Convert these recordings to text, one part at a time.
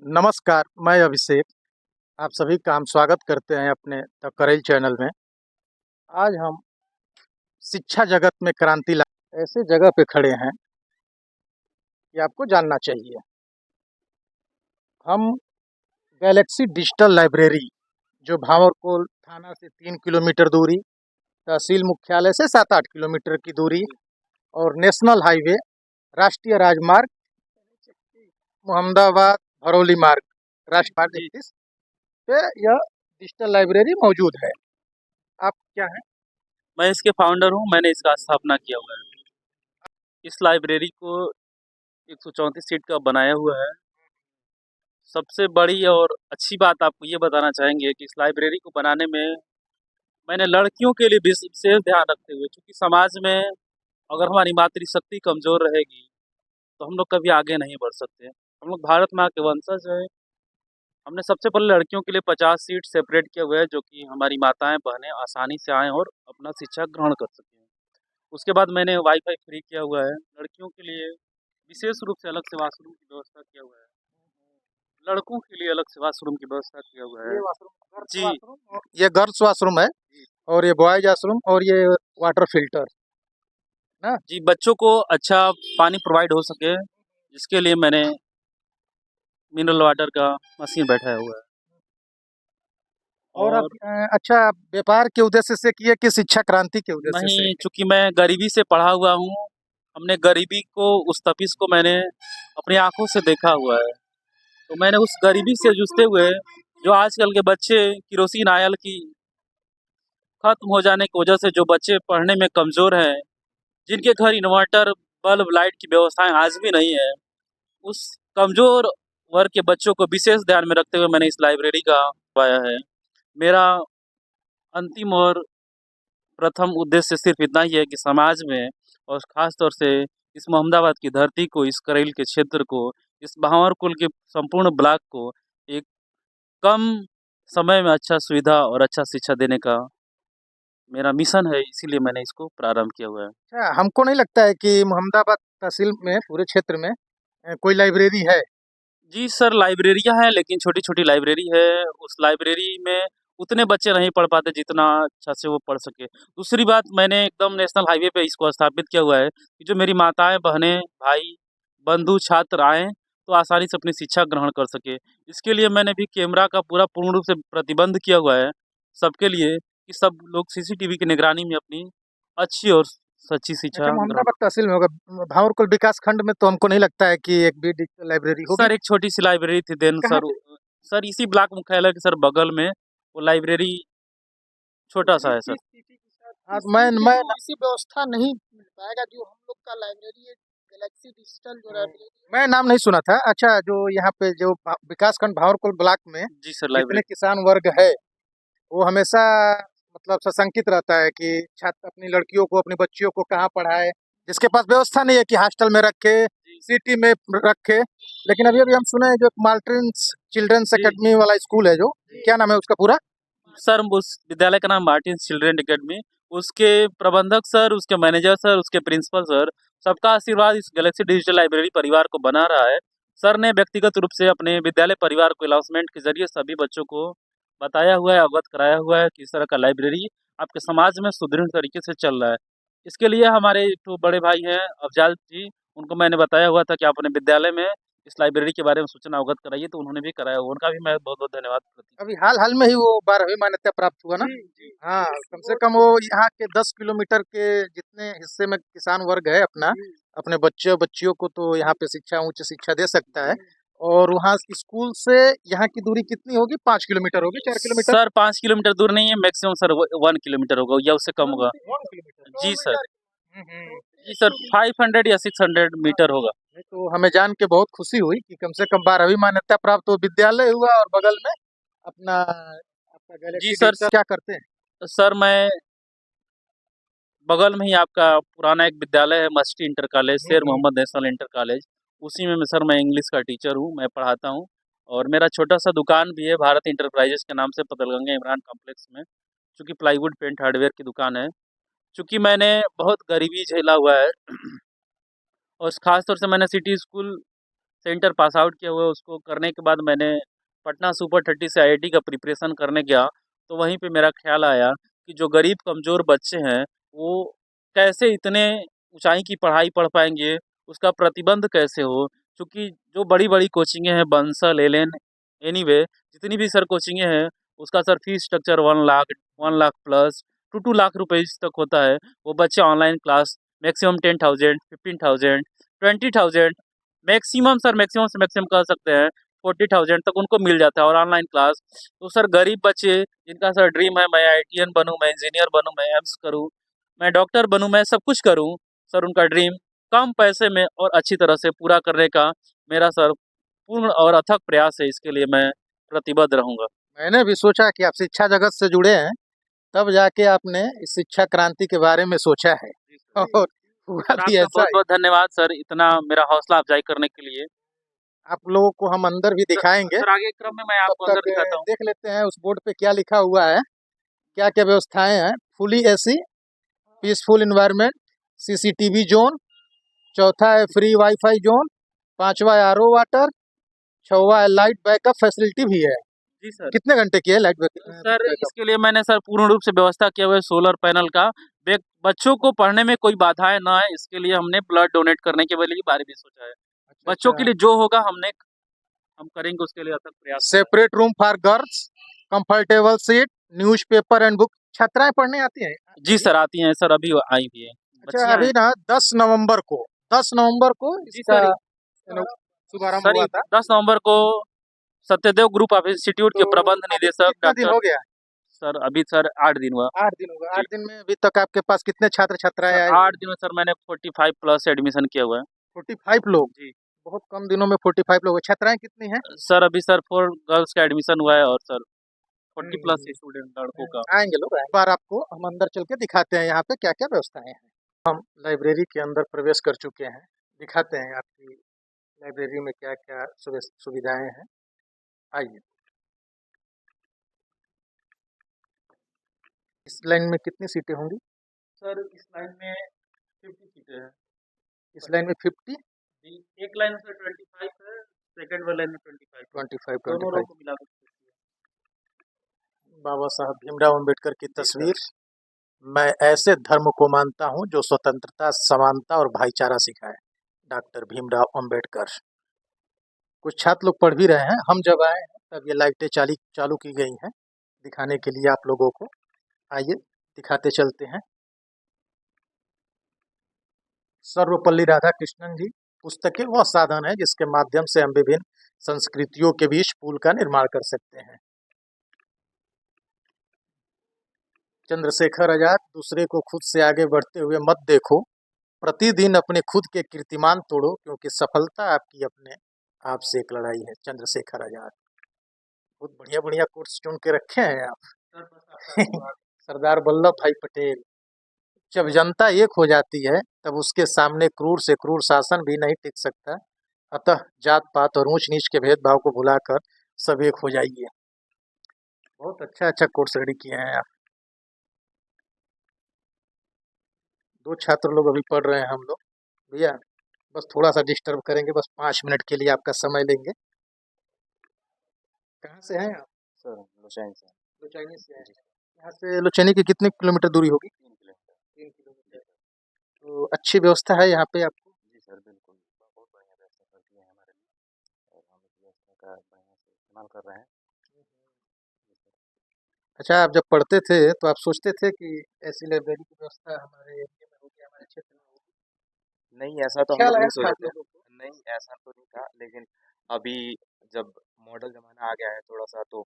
नमस्कार, मैं अभिषेक। आप सभी का हम स्वागत करते हैं अपने द करेल चैनल में। आज हम शिक्षा जगत में क्रांति ला ऐसे जगह पे खड़े हैं कि आपको जानना चाहिए। हम गैलेक्सी डिजिटल लाइब्रेरी जो भावरकोल थाना से 3 किलोमीटर दूरी, तहसील मुख्यालय से 7-8 किलोमीटर की दूरी और नेशनल हाईवे, राष्ट्रीय राजमार्ग, मोहम्मदाबाद भरौली मार्ग, राष्ट्रीय मार्ग 31 पे यह डिजिटल लाइब्रेरी मौजूद है। आप क्या हैं? मैं इसके फाउंडर हूँ। मैंने इसका स्थापना किया हुआ है। इस लाइब्रेरी को 134 सीट का बनाया हुआ है। सबसे बड़ी और अच्छी बात आपको ये बताना चाहेंगे कि इस लाइब्रेरी को बनाने में मैंने लड़कियों के लिए विशेष ध्यान रखते हुए, क्योंकि समाज में अगर हमारी मातृशक्ति कमज़ोर रहेगी तो हम लोग कभी आगे नहीं बढ़ सकते। हम लोग भारत माँ के वंशज हैं। हमने सबसे पहले लड़कियों के लिए 50 सीट सेपरेट किया हुआ है, जो कि हमारी माताएं बहनें आसानी से आएँ और अपना शिक्षा ग्रहण कर सकें। उसके बाद मैंने वाईफाई फ्री किया हुआ है। लड़कियों के लिए विशेष रूप से अलग से वॉशरूम की व्यवस्था किया हुआ है। लड़कों के लिए अलग से वॉशरूम की व्यवस्था किया हुआ है। ये वॉशरूम गर्ल्स जी वॉशरूम ये गर्ल्स वॉशरूम है जी और ये बॉयज वॉशरूम और ये वाटर फिल्टर ना। जी, बच्चों को अच्छा पानी प्रोवाइड हो सके, इसके लिए मैंने मिनरल वाटर का मशीन बैठाया हुआ है। और आप और अच्छा व्यापार के उद्देश्य से किए कि शिक्षा क्रांति के उद्देश्य से? नहीं, चूंकि मैं गरीबी से पढ़ा हुआ हूँ, हमने गरीबी को, उस तपिश को मैंने अपनी आंखों से देखा हुआ है। तो मैंने उस गरीबी से जूझते हुए, जो आजकल के बच्चे किरोसिन आयल की खत्म हो जाने की वजह से जो बच्चे पढ़ने में कमज़ोर हैं, जिनके घर इन्वर्टर, बल्ब, लाइट की व्यवस्थाएं आज भी नहीं है, उस कमज़ोर वर्ग के बच्चों को विशेष ध्यान में रखते हुए मैंने इस लाइब्रेरी का पाया है। मेरा अंतिम और प्रथम उद्देश्य सिर्फ इतना ही है कि समाज में और ख़ास तौर से इस मोहम्मदाबाद की धरती को, इस करेल के क्षेत्र को, इस भांवरकुल के संपूर्ण ब्लॉक को एक कम समय में अच्छा सुविधा और अच्छा शिक्षा देने का मेरा मिशन है, इसीलिए मैंने इसको प्रारंभ किया हुआ है। अच्छा, हमको नहीं लगता है कि मोहम्मदाबाद तहसील में पूरे क्षेत्र में कोई लाइब्रेरी है। जी सर, लाइब्रेरियाँ हैं, लेकिन छोटी-छोटी लाइब्रेरी है। उस लाइब्रेरी में उतने बच्चे नहीं पढ़ पाते जितना अच्छा से वो पढ़ सके। दूसरी बात, मैंने एकदम नेशनल हाईवे पे इसको स्थापित किया हुआ है कि जो मेरी माताएँ, बहनें, भाई, बंधु, छात्र आएँ तो आसानी से अपनी शिक्षा ग्रहण कर सकें। इसके लिए मैंने भी कैमरा का पूरा पूर्ण रूप से प्रतिबंध किया हुआ है सबके लिए, कि सब लोग सीसीटीवी की निगरानी में अपनी अच्छी और सच्ची शिक्षा अच्छा, ग्रहण। मोहम्मदाबाद तहसील में होगा। भावरकुल विकास खंड में तो हमको नहीं लगता है कि एक भी डिजिटल लाइब्रेरी होगी। सर एक छोटी-सी लाइब्रेरी थी देन कहाँ सर। पे? सर इसी ब्लॉक मुख्यालय के सर बगल में वो लाइब्रेरी छोटा-सा है सर। हाँ, मैं ऐसी व्यवस्था नहीं मिल पाएगा जो हम लोग का लाइब्रेरी है। गैलेक्सी डिजिटल जो लाइब्रेरी है। मैं नाम नहीं सुना था। अच्छा, जो यहाँ पे जो विकासखंड भावरकुल ब्लॉक में जी सर, जितने लाइब्रेरी। किसान वर्ग है, वो हमेशा मतलब सशंकित रहता है कि छात्र अपनी लड़कियों को, अपनी बच्चियों को कहाँ पढ़ाए, जिसके पास व्यवस्था नहीं है कि हॉस्टल में रखे, सिटी में रखे। लेकिन अभी अभी हम सुने हैं जो मार्टिन्स चिल्ड्रंस जी, एकेडमी वाला स्कूल है, जो क्या नाम है उसका पूरा? सर उस विद्यालय का नाम मार्टिन चिल्ड्रन एकेडमी। उसके प्रबंधक सर, उसके मैनेजर सर, उसके प्रिंसिपल सर, सबका आशीर्वाद इस गैलेक्सी डिजिटल लाइब्रेरी परिवार को बना रहा है। सर ने व्यक्तिगत रूप से अपने विद्यालय परिवार को अनाउंसमेंट के ज़रिए सभी बच्चों को बताया हुआ है, अवगत कराया हुआ है कि इस तरह का लाइब्रेरी आपके समाज में सुदृढ़ तरीके से चल रहा है। इसके लिए हमारे एक तो बड़े भाई हैं अफ़ज़ाल जी, उनको मैंने बताया हुआ था कि आप अपने विद्यालय में इस लाइब्रेरी के बारे में सूचना अवगत कराइए, तो उन्होंने भी कराया हुआ। उनका भी मैं बहुत-बहुत धन्यवाद करती अभी हाल-हाल में ही वो 12वीं मान्यता प्राप्त हुआ ना? हाँ, कम से कम वो यहाँ के 10 किलोमीटर के जितने हिस्से में किसान वर्ग है अपना, अपने बच्चे-बच्चियों को तो यहाँ पे शिक्षा, उच्च शिक्षा दे सकता है। और वहाँ स्कूल से यहाँ की दूरी कितनी होगी? 5 किलोमीटर होगी, 4 किलोमीटर? सर 5 किलोमीटर दूर नहीं है, मैक्सिमम सर 1 किलोमीटर होगा या उससे कम होगा। 1 किलोमीटर। जी सर। हुँ, हुँ। जी सर, 500 या 600 मीटर होगा। नहीं तो हमें जान के बहुत खुशी हुई कि कम से कम 12वीं मान्यता प्राप्त वो विद्यालय हुआ और बगल में अपना आपका जी गैलेक्सी सर। डिजिटल क्या करते हैं? सर मैं बगल में ही आपका पुराना एक विद्यालय है, मस्टी इंटर कॉलेज, हुँ, शेर हुँ। मोहम्मद नेशनल इंटर कॉलेज, उसी में सर मैं इंग्लिश का टीचर हूँ, मैं पढ़ाता हूँ। और मेरा छोटा-सा दुकान भी है भारत इंटरप्राइजेज़ के नाम से, पतलगंगा इमरान कॉम्प्लेक्स में, जो कि प्लाईवुड, पेंट, हार्डवेयर की दुकान है। चूँकि मैंने बहुत गरीबी झेला हुआ है और ख़ास तौर से मैंने city school centre pass out किया हुआ है, उसको करने के बाद मैंने पटना सुपर 30 से आईआईटी का प्रिपरेशन करने गया, तो वहीं पे मेरा ख्याल आया कि जो गरीब कमज़ोर बच्चे हैं, वो कैसे इतने ऊँचाई की पढ़ाई पढ़ पाएँगे, उसका प्रतिबंध कैसे हो? चूँकि जो बड़ी-बड़ी कोचिंगें हैं, बंसल, एलेन, एनीवे जितनी भी सर कोचिंगें हैं, उसका sir fees structure 1 lakh plus two 2 lakh रुपए तक होता है। वो बच्चे online class maximum 10,000, 15,000, 20,000 maximum sir maximum से मैक्सिमम कह सकते हैं 40,000 तक उनको मिल जाता है और ऑनलाइन क्लास। तो सर गरीब बच्चे जिनका सर ड्रीम है मैं आईआईटीएन बनूँ, मैं इंजीनियर बनूँ, मैं एम्स करूँ, मैं डॉक्टर बनूँ, मैं सब कुछ करूँ, सर उनका ड्रीम कम पैसे में और अच्छी तरह से पूरा करने का मेरा सर पूर्ण और अथक प्रयास है, इसके लिए मैं प्रतिबद्ध रहूँगा। मैंने भी सोचा कि आप शिक्षा जगत से जुड़े हैं, तब जाके आपने इस शिक्षा क्रांति के बारे में सोचा है और हुआ सर भी आपका ऐसा ही। बहुत-बहुत धन्यवाद सर, इतना मेरा हौसला अफ़ज़ाई करने के लिए। आप लोगों को हम अंदर भी सर दिखाएँगे, सर आगे क्रम में मैं तब आपको अंदर तक दिखाता हूँ। देख लेते हैं उस बोर्ड पे क्या लिखा हुआ है, क्या-क्या व्यवस्थाएँ हैं। Fully AC, peaceful environment, CCTV zone, चौथा है फ्री वाईफाई ज़ोन, पाँचवा है आरओ वाटर, छठवा है लाइट बैकअप फैसिलिटी भी है। जी सर। कितने घंटे की है लाइट सर बैकअप? इसके लिए मैंने सर पूर्ण रूप से व्यवस्था किया हुआ है सोलर पैनल का। बच्चों को पढ़ने में कोई बाधाएँ ना आए इसके लिए हमने ब्लड डोनेट करने के बारे भी सोचा है। अच्छा, बच्चों के अच्छा। लिए जो होगा हम करेंगे उसके लिए अथक प्रयास करेंगे। Separate room for girls, comfortable seat, newspaper and book. छात्राएँ पढ़ने आती हैं जी अभी? सर आती हैं सर अभी आई भी हैं। अच्छा, बच्चियाँ अभी हैं। ना 10 नवंबर को जी इसका सर। शुभारंभ सर हुआ ये था। 10 नवंबर को सत्यदेव ग्रुप ऑफ इंस्टीट्यूट के तो प्रबंध अभी निदेशक कितना दिन डॉक्टर हो गया? सर अभी सर 8 दिन हुआ। 8 दिन हो गए। जी। 8 दिन में अभी तक आपके पास कितने छात्र-छात्राएँ सर आए हुए 8 हैं? दिन में सर मैंने 45 प्लस एडमिशन किया हुआ है। 45 लोग, जी। बहुत कम दिनों में 45 लोग। छात्राएँ कितनी हैं? सर अभी सर 4 गर्ल्स का एडमिशन हुआ है और सर हुँ, 40 प्लस हुँ, स्टूडेंट लड़कों का। आएँगे लोग आएँगे। एक बार आपको हम अंदर चल के दिखाते हैं यहाँ पे क्या-क्या व्यवस्थाएँ हैं। हम लाइब्रेरी के अंदर प्रवेश कर चुके हैं। दिखाते हैं आपकी लाइब्रेरी में क्या-क्या सुविधाएँ हैं। आइए। इस लाइन में कितनी सीटें होंगी? सर इस लाइन में 50 सीटें हैं। इस लाइन में 50, जी, एक लाइन में सर 25 है, सेकंड वाले लाइन में 25 है। 25, दोनों रो 25। को मिला कर 50 है। बाबा साहब भीमराव अम्बेडकर की जी सर। तस्वीर। मैं ऐसे धर्म को मानता हूँ जो स्वतंत्रता, समानता और भाईचारा सिखाए। डॉक्टर भीमराव अम्बेडकर। कुछ छात्र लोग पढ़ भी रहे हैं। हम जब आए हैं तब ये लाइटें चालू की गई हैं दिखाने के लिए आप लोगों को। आइए दिखाते चलते हैं। सर्वपल्ली राधाकृष्णन जी। पुस्तकें वह साधन है जिसके माध्यम से हम विभिन्न संस्कृतियों के बीच पुल का निर्माण कर सकते हैं। चंद्रशेखर आजाद। दूसरे को खुद से आगे बढ़ते हुए मत देखो, प्रतिदिन अपने खुद के कीर्तिमान तोड़ो, क्योंकि सफलता आपकी अपने आप से एक लड़ाई है। चंद्रशेखर आजाद। बहुत बढ़िया बढ़िया कोर्स चुन के रखे हैं आप। सर बस आपका आशीर्वाद। सरदार वल्लभ भाई पटेल। जब जनता एक हो जाती है तब उसके सामने क्रूर से क्रूर शासन भी नहीं टिक सकता। अतः जात पात और ऊंच नीच के भेदभाव को भुलाकर सब एक हो जाइए। बहुत अच्छा अच्छा कोर्स रेडी किए हैं आप। 2 छात्र लोग अभी पढ़ रहे हैं हम लोग। भैया बस थोड़ा सा डिस्टर्ब करेंगे, बस 5 मिनट के लिए आपका समय लेंगे। कहाँ से हैं आप? सर लुचैन से। लुचैनी से हैं। जी यहाँ से लुचैनी की कितने किलोमीटर दूरी होगी? 3 किलोमीटर। 3 किलोमीटर। जी सर। तो अच्छी व्यवस्था है यहाँ पे आपको? जी सर बिल्कुल, बहुत बढ़िया व्यवस्था कर दी है हमारे लिए और हम इस व्यवस्था का बढ़िया से इस्तेमाल कर रहे हैं। जी सर। अच्छा, आप जब पढ़ते थे तो आप सोचते थे कि ऐसी लाइब्रेरी की व्यवस्था हमारे एरिया में होगी, हमारे क्षेत्र में होगी? नहीं ऐसा तो हम ख्याल लोग आया नहीं था सोचे आप थे। लोगों को? नहीं ऐसा तो नहीं था, लेकिन अभी जब मॉडल ज़माना आ गया है थोड़ा-सा, तो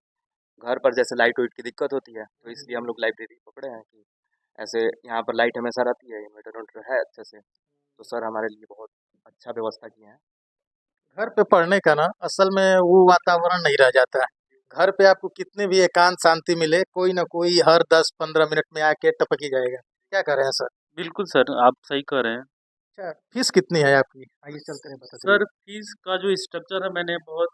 घर पर जैसे लाइट वाइट की दिक्कत होती है, तो इसलिए हम लोग लाइब्रेरी पकड़े हैं कि ऐसे यहाँ पर लाइट हमेशा रहती है, इन्वर्टर है अच्छे से, तो सर हमारे लिए बहुत अच्छा व्यवस्था किए हैं। घर पे पढ़ने का ना असल में वो वातावरण नहीं रह जाता है। घर पे आपको कितनी भी एकांत शांति मिले, कोई ना कोई हर 10-15 मिनट में आके टपक ही जाएगा। क्या कह रहे हैं सर? बिल्कुल सर, आप सही कह रहे हैं। अच्छा, फीस कितनी है आपकी? आइए चलते हैं बताते चलिए। सर फीस का जो स्ट्रक्चर है मैंने बहुत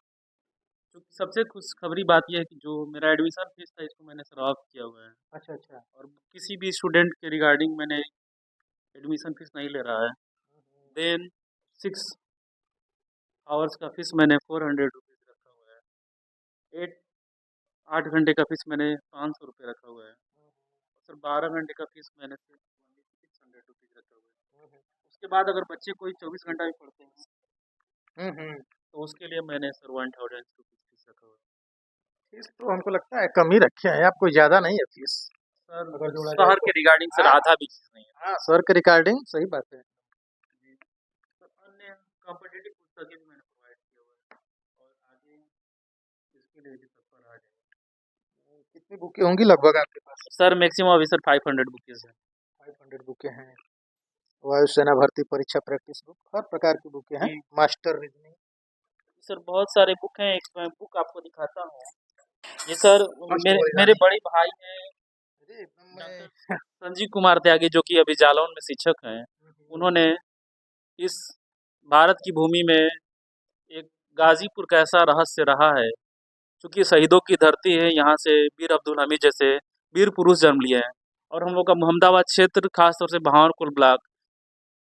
सबसे खुशखबरी बात ये है कि जो मेरा एडमिशन फीस था इसको मैंने सर ऑफ किया हुआ है अच्छा, अच्छा। और किसी भी स्टूडेंट के रिगार्डिंग मैंने एडमिशन फीस नहीं ले रहा है। देन 6 आवर्स का फीस मैंने 400 रुपीज़ रखा हुआ है। 8 घंटे का फीस मैंने 500 रुपये रखा हुआ है। और सर 12 घंटे का फीस मैंने सिर्फ 600 रुपीज़ रखा हुआ है। उसके बाद अगर बच्चे कोई 24 घंटा भी पढ़ते हैं तो उसके लिए मैंने सर 1000 रुपीज़ फीस रखा हुआ है। फीस तो हमको लगता है कम ही रखे हैं आप, कोई ज़्यादा नहीं है फीस सर अगर जोड़ा जाए शहर तो। के रिगार्डिंग सर हाँ आधा भी फीस नहीं है। हाँ, सर के रिकॉर्डिंग सही बात है। जी। सर अन्य कॉम्पिटिटिव पुस्तकें भी मैंने प्रोवाइड किया हुआ है और आगे इसके लिए भी तत्पर आ जाएगा। कितनी बुकें होंगी लगभग आपके पास? सर मैक्सिमम अभी सर 500 बुकेज़ हैं। 500 बुकें हैं। वायुसेना भर्ती परीक्षा प्रैक्टिस बुक, हर प्रकार की बुकें हैं। जी। Master reasoning. सर बहुत सारे बुक हैं, एक मैं बुक आपको दिखाता हूँ। ये सर फर्स्ट मेरे बलिदानी। मेरे बड़े भाई हैं अरे एकदम डॉक्टर संजीव कुमार त्यागी, जो कि अभी जालौन में शिक्षक हैं। उन्होंने इस भारत की भूमि में एक गाज़ीपुर कैसा रहस्य रहा है, चूँकि शहीदों की धरती है, यहाँ से वीर अब्दुल हमीद जैसे वीर पुरुष जन्म लिए हैं। और हम लोग का मोहम्मदाबाद क्षेत्र खास तौर से बहावलपुर ब्लॉक,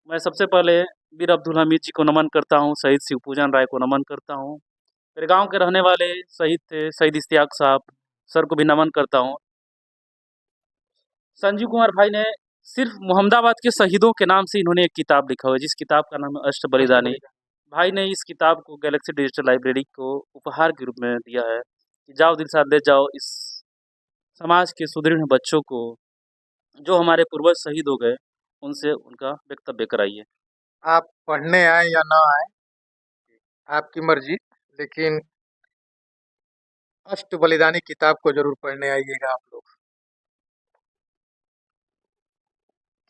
मैं सबसे पहले वीर अब्दुल हमीद जी को नमन करता हूँ, शहीद शिवपूजन राय को नमन करता हूँ। मेरे गाँव के रहने वाले शहीद थे शहीद इश्तियाक साहब, सर को भी नमन करता हूँ। संजीव कुमार भाई ने सिर्फ मोहम्मदाबाद के शहीदों के नाम से इन्होंने एक किताब लिखा हुआ है, जिस किताब का नाम है अष्ट बलिदानी। भाई ने इस किताब को गैलेक्सी डिजिटल लाइब्रेरी को उपहार के रूप में दिया है कि जाओ दिल साथ ले जाओ इस समाज के सुदृढ़ बच्चों को, जो हमारे पूर्वज शहीद हो गए, उनसे उनका वक्तव्य कराइए। आप पढ़ने आए या ना आए आपकी मर्जी, लेकिन अष्ट बलिदानी किताब को जरूर पढ़ने आइएगा आप लोग।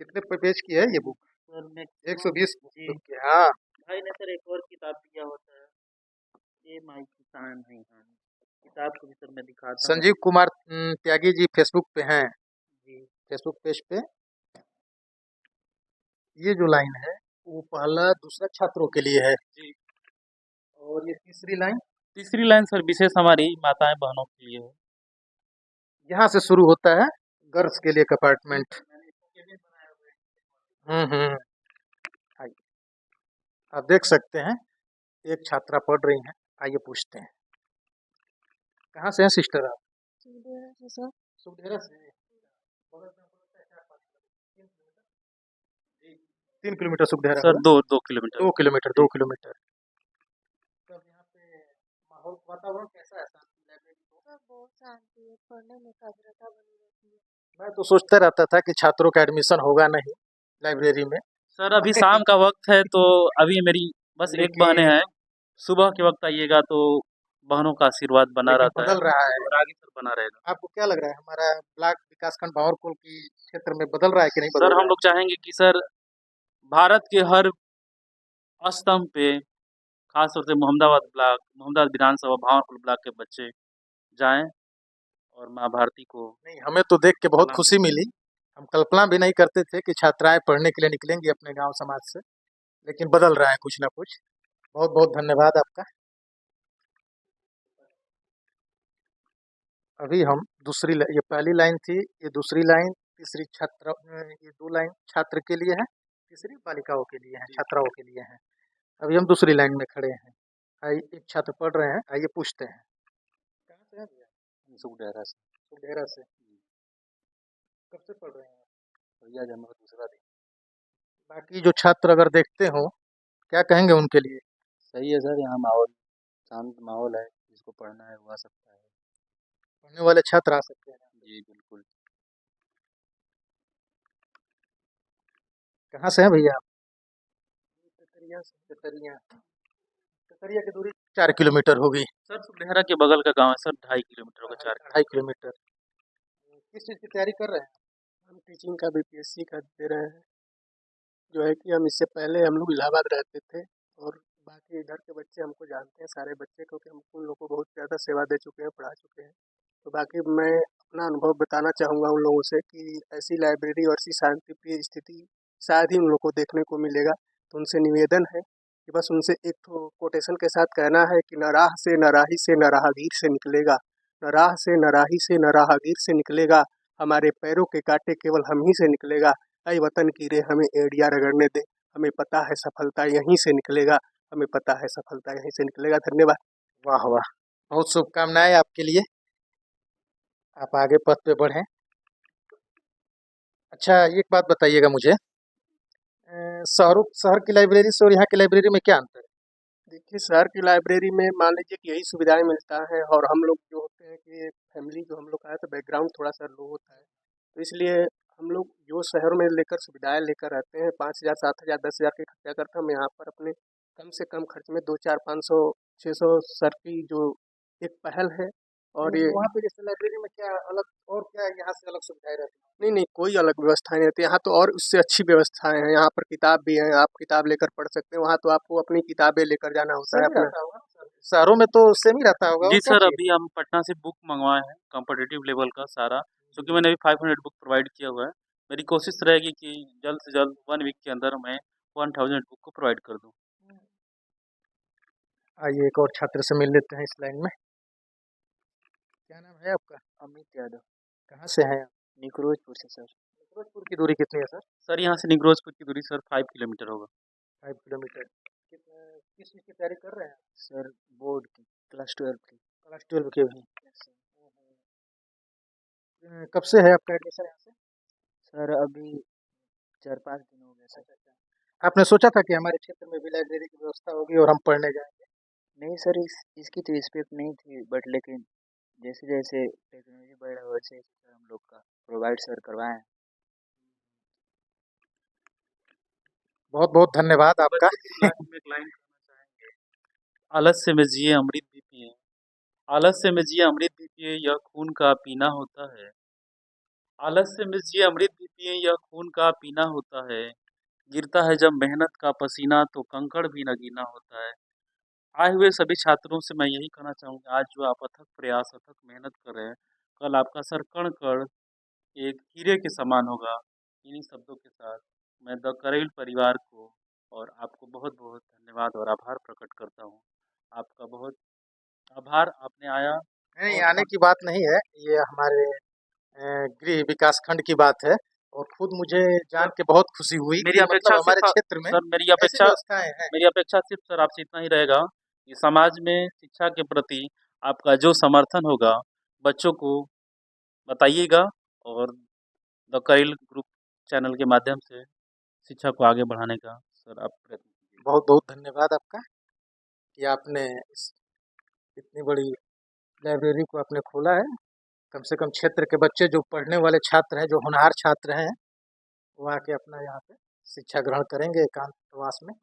कितने पेज की है ये बुक? सर मैं 120 जी बुक की। हाँ, भाई ने सर एक और किताब दिया होता है, ये माई किसान है कहानी, किताब को भी सर मैं दिखाता हूँ। संजीव कुमार त्यागी जी फेसबुक पे हैं। जी फेसबुक पेज पे ये जो लाइन है वो पहला दूसरा छात्रों के लिए है, जी। और ये तीसरी लाइन तीसरी लाइन सर विशेष हमारी माताएं बहनों के लिए है। यहाँ से शुरू होता है, गर्ल्स के लिए कंपार्टमेंट। मैंने इसके लिए बनाया हुआ है। हम्म। आइए, आप देख सकते हैं एक छात्रा पढ़ रही हैं। आइए पूछते हैं, कहाँ से हैं सिस्टर आप? सुखदेव से सर। सुखदेरा से। 3 किलोमीटर सुखदेरा सर हुआ। 2 किलोमीटर। 2 किलोमीटर, जी। 2 किलोमीटर। तब यहाँ पे माहौल वातावरण कैसा है लाइब्रेरी को? सर बहुत शांति है, पढ़ने में एकाग्रता बनी रहती है। मैं तो सोचता रहता था कि छात्रों का एडमिशन होगा नहीं लाइब्रेरी में। सर अभी शाम का वक्त है, तो अभी मेरी बस एक बहनें लेकिन हैं। सुबह के वक्त आइएगा तो बहनों का आशीर्वाद बना लेकिन रहता है बदल रहा है। और आगे सर बना रहेगा। आपको क्या लग रहा है, हमारा ब्लॉक विकासखंड भावरकुल की क्षेत्र में बदल रहा है कि नहीं सर बदल हम रहा लोग चाहेंगे कि सर भारत के हर स्तंभ पे, खास तौर से मोहम्मदाबाद विधानसभा भावरकुल ब्लॉक के बच्चे जाएं और माँ भारती को है? नहीं, हमें तो देख के बहुत प्रणाम खुशी करें। मिली। हम कल्पना भी नहीं करते थे कि छात्राएं पढ़ने के लिए निकलेंगी अपने गांव समाज से, लेकिन बदल रहा है कुछ ना कुछ। बहुत बहुत धन्यवाद आपका। अभी हम ये पहली लाइन थी, ये दूसरी लाइन, तीसरी छात्र, ये 2 लाइन छात्र के लिए है, तीसरी बालिकाओं के लिए है, छात्राओं के लिए है। अभी हम दूसरी लाइन में खड़े हैं। आइए, एक छात्र पढ़ रहे हैं, आइए पूछते हैं। कहाँ से हैं भैया? सुखडेरा से। सुखडेरा से। कब से पढ़ रहे हैं? भैया जब मेरा दूसरा दिन। बाकी जो छात्र अगर देखते हो, क्या कहेंगे उनके लिए? सही है सर, यहाँ माहौल शांत माहौल है, जिसको पढ़ना है वो आ सकता है। पढ़ने वाले छात्र आ सकते हैं। जी बिल्कुल। कहाँ से हैं भैया आप? कतरिया से। कतरिया। कतरिया की दूरी 4 किलोमीटर होगी। सर सुखडेहरा के बगल का गांव है सर, 2.5 किलोमीटर होगा, 4 2.5 किलोमीटर। किस चीज़ की तैयारी कर रहे हैं? हम टीचिंग का बीपीएससी का दे रहे हैं। जो है कि हम इससे पहले हम लोग इलाहाबाद रहते थे, और बाकी इधर के बच्चे हमको जानते हैं सारे बच्चे, क्योंकि हम उन लोगों को बहुत ज़्यादा सेवा दे चुके हैं, पढ़ा चुके हैं। तो बाकी मैं अपना अनुभव बताना चाहूँगा उन लोगों से कि ऐसी लाइब्रेरी और ऐसी शांतिप्रिय स्थिति शायद ही उन लोग को देखने को मिलेगा। तो उनसे निवेदन है कि बस उनसे एक ठो कोटेशन के साथ कहना है कि न राह से न राही से न राहगीर से निकलेगा, न राह से न राही से न राहगीर से निकलेगा, हमारे पैरों के कांटे केवल हम ही से निकलेगा। ऐ वतन की रे हमें एड़िया रगड़ने दे, हमें पता है सफलता यहीं से निकलेगा। हमें पता है सफलता यहीं से निकलेगा। धन्यवाद। वाह वाह, बहुत शुभकामनाएं आपके लिए, आप आगे पथ पे बढ़ें। अच्छा, एक बात बताइएगा मुझे, शहर की लाइब्रेरी से और यहाँ की लाइब्रेरी में क्या अंतर है? देखिए, शहर की लाइब्रेरी में मान लीजिए कि यही सुविधाएं मिलता है, और हम लोग जो होते हैं कि फैमिली जो हम लोग का है तो बैकग्राउंड थोड़ा सा लो होता है, तो इसलिए हम लोग जो शहर में लेकर सुविधाएं लेकर रहते हैं 5,000 7,000 10,000 के खर्चा करते हैं, हम यहाँ पर अपने कम से कम खर्च में 2 4 500 600 सर की जो एक पहल है। और ये वहाँ पे जैसे लाइब्रेरी में क्या अलग और क्या यहाँ से अलग सुविधाएं रहती हैं? नहीं नहीं, कोई अलग व्यवस्था नहीं रहती यहाँ तो, और उससे अच्छी व्यवस्थाएं हैं। यहाँ पर किताब भी है, आप किताब लेकर पढ़ सकते हैं। वहाँ तो आपको अपनी किताबें लेकर जाना होता है सेम ही अपना। रहता होगा ना सर? शहरों में तो सेम ही रहता होगा, और जी क्या सर, चाहिए? अभी हम पटना से बुक मंगवाए हैं कॉम्पिटिटिव लेवल का सारा, क्योंकि मैंने अभी 500 बुक प्रोवाइड किया हुआ है। मेरी कोशिश रहेगी कि जल्द से जल्द 1 वीक के अंदर मैं 1000 बुक को प्रोवाइड कर दूँ। आइए एक और छात्र से मिल लेते हैं इस लाइन में। क्या नाम है आपका? अमित यादव, कहाँ से हैं आप? निकरोजपुर से सर। फिरोजपुर की दूरी कितनी है सर? सर यहाँ से निगरोजपुर की दूरी सर 5 किलोमीटर होगा। 5 किलोमीटर। किस चीज़ की तैयारी कर रहे हैं? सर बोर्ड की क्लास 12 की। क्लास 12 के भी। कब से है आपका एडमिशन यहाँ से? सर अभी 4-5 दिन हो गए सर। आपने सोचा था कि हमारे क्षेत्र में भी लाइब्रेरी की व्यवस्था होगी और हम पढ़ने जाएंगे? नहीं सर, इसकी तो एक्सपेक्ट नहीं थी, बट लेकिन जैसे जैसे टेक्नोलॉजी बढ़ रहा है वैसे वैसे सर हम लोग का प्रोवाइड सर करवाएं। बहुत बहुत धन्यवाद आपका। बच्चे की लाइफ में एक लाइन कहना चाहेंगे, आलस्य में जिए अमृत भी पिए, आलस्य में जिए अमृत भी पिए, यह खून का पीना होता है। आलस्य में जिए अमृत भी पिए, यह खून का पीना होता है। गिरता है जब मेहनत का पसीना तो कंकड़ भी न गीला होता है। आए हुए सभी छात्रों से मैं यही कहना चाहूँगा, आज जो आप अथक प्रयास, अथक मेहनत कर रहे हैं, कल आपका सर कण-कण एक हीरे के समान होगा। इन्हीं शब्दों के साथ मैं द करेल परिवार को और आपको बहुत-बहुत धन्यवाद और आभार प्रकट करता हूँ। आपका बहुत आभार, आपने आया नहीं, और आने की बात नहीं है, ये हमारे गृह विकास खंड की बात है, और खुद मुझे जान के बहुत खुशी हुई मेरी कि मतलब अपेक्षा हमारे सिर्फ़ क्षेत्र में सर ऐसी व्यवस्थाएं हैं। मेरी अपेक्षा सिर्फ़ सर आपसे इतना ही रहेगा कि समाज में शिक्षा के प्रति आपका जो समर्थन होगा, बच्चों को बताइएगा और द करेल ग्रुप चैनल के माध्यम से शिक्षा को आगे बढ़ाने का सर आप प्रयत्न कीजिए। बहुत बहुत धन्यवाद आपका कि आपने इतनी बड़ी लाइब्रेरी को आपने खोला है। कम से कम क्षेत्र के बच्चे जो पढ़ने वाले छात्र हैं, जो होनहार छात्र हैं, वो आके अपना यहाँ पे शिक्षा ग्रहण करेंगे एकांतवास में।